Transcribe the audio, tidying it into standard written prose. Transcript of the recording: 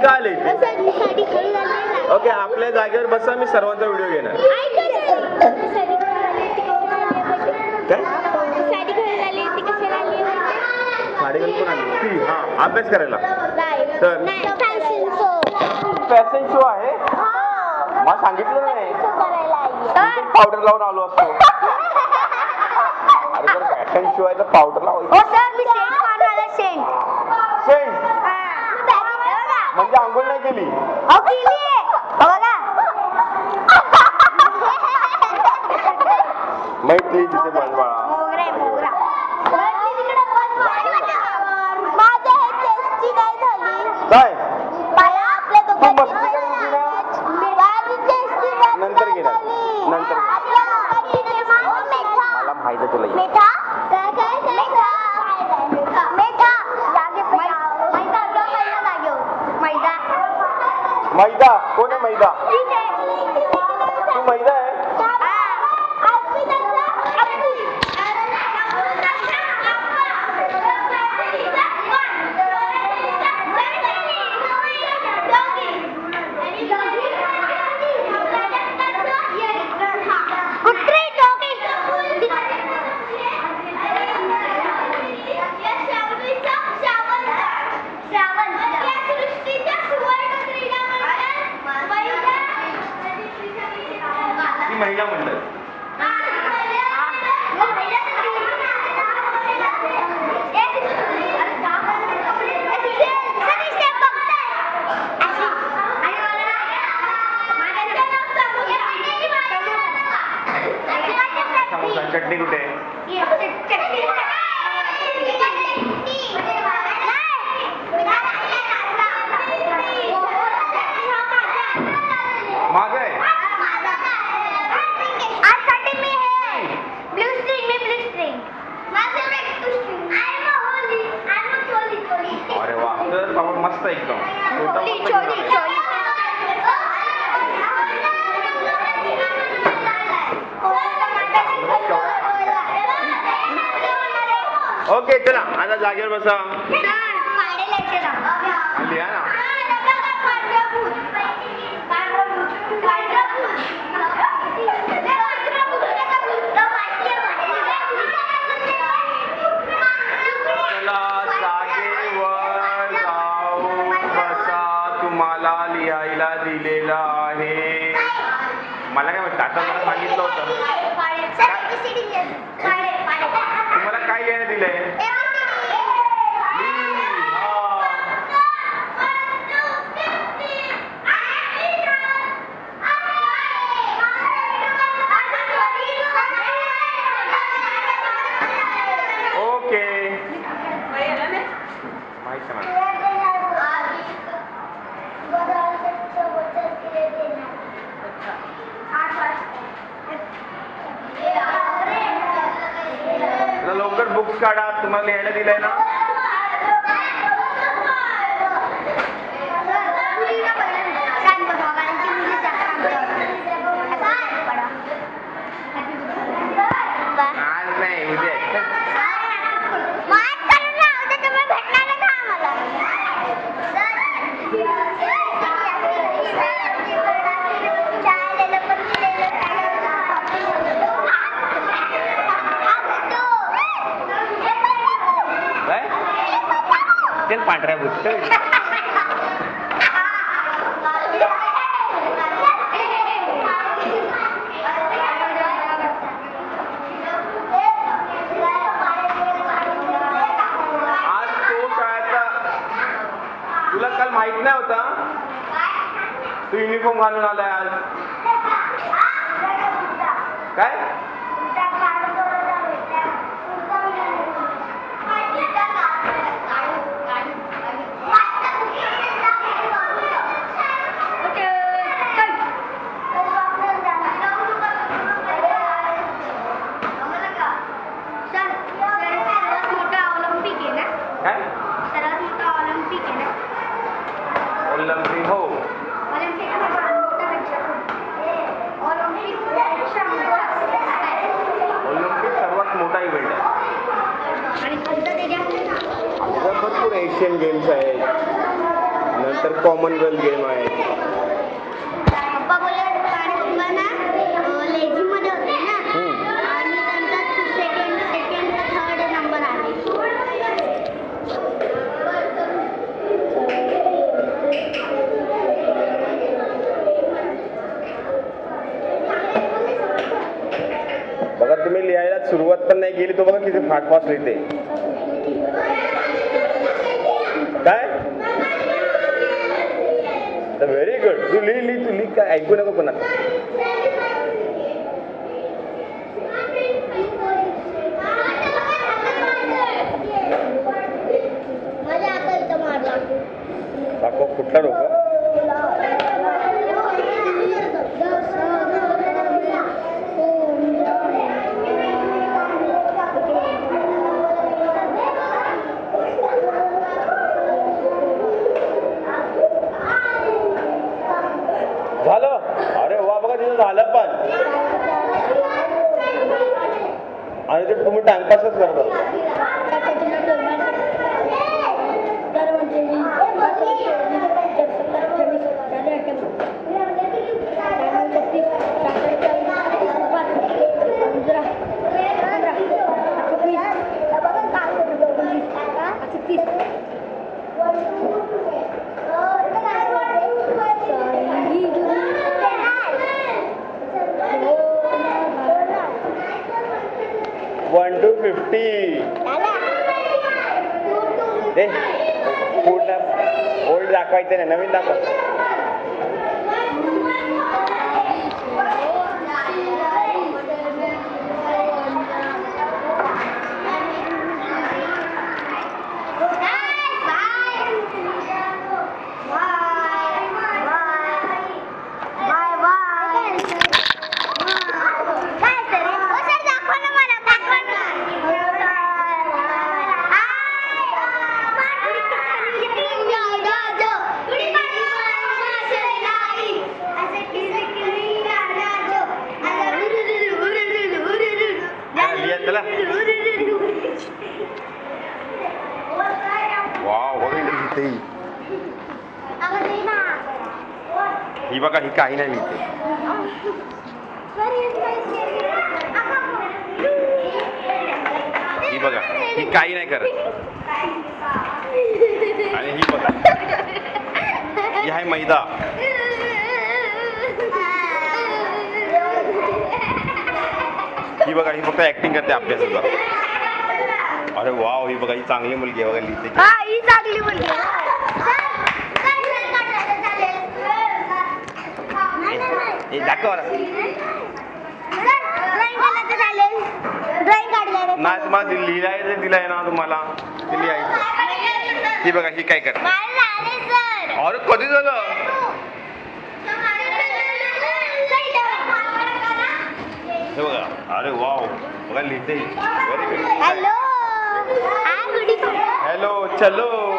का आले ओके आपल्या जागेवर बसा मी सर्वांचा व्हिडिओ घेणार काय साडी घालून कोण आली ती हा अभ्यास करायला तर फॅशन शो आहे मला सांगितलं नाही पावडर लावून आलो असतो अरे जर फॅशन शो आहे तर पावडर लावायचं सेंट म्हणजे आंघोळ नाही केली मैत्री तिथे बनवाळा काय तू मस्ती करायची ना नंतर घेणार नंतर मला माहिती तुला मैदा कोण आहे मैदा तू मैदा आहे महिला मंडळ चटणी कुठे माझं आहे अरे वा तर बाबा मस्त एकदम ओके चला आता जागेवर बसा लिहा ना तुम्हाला लिहायला दिलेलं आहे मला काय वाटतं आता मला सांगितलं होतं तुम्हाला काय लिहायला दिलंय ओके माहिती आहे लवकर बुक्स काढा तुम्हाला लिहायला दिलंय ना आज नाही उद्या पांढऱ्या बुट्ट तुला काल माहित नाही होता तू युनिफॉर्म घालून आलाय आज काय ऑलिम्पिक हो ऑलिम्पिक सर्वात मोठा इव्हेंट आहे भरपूर एशियन गेम्स आहेत नंतर कॉमनवेल्थ गेम आहे. पप्पा बोलले पप्पा ना लेझी मध्ये होते ना आणि नंतर सेकंड थर्ड नंबर आले. बघा तुम्ही लिहायला सुरुवात पण नाही केली तो बघा किती फास्ट लिहिते. काय व्हेरी गुड. तू लिही काय ऐकू नको पण दाखव कुठला डोकं. झालं. अरे वा बघा तिथं झालं पण. आणि ते तुम्ही टाइमपासच करता. One two 50. ओल्ड दाखवायचं नाही नवीन दाखव. ही बघा ही काही नाही लिहिते. ही बघा ही काही नाही करत. आणि ही बघा ही आहे मैदा. ही बघा ही फक्त ऍक्टिंग करते अभ्यासाचा. अरे वाव ही बघा ही चांगली मुलगी आहे बघा लिहिते. ही चांगली मुलगी. दाखव नाही तुम्हाला लिहायचं दिलाय ना तुम्हाला ते लिहायचं. ही बघा ही काय करते. अरे कधी झालं. हे बघा अरे वाव बघा लिहिते. Very good. हॅलो हॅलो चलो.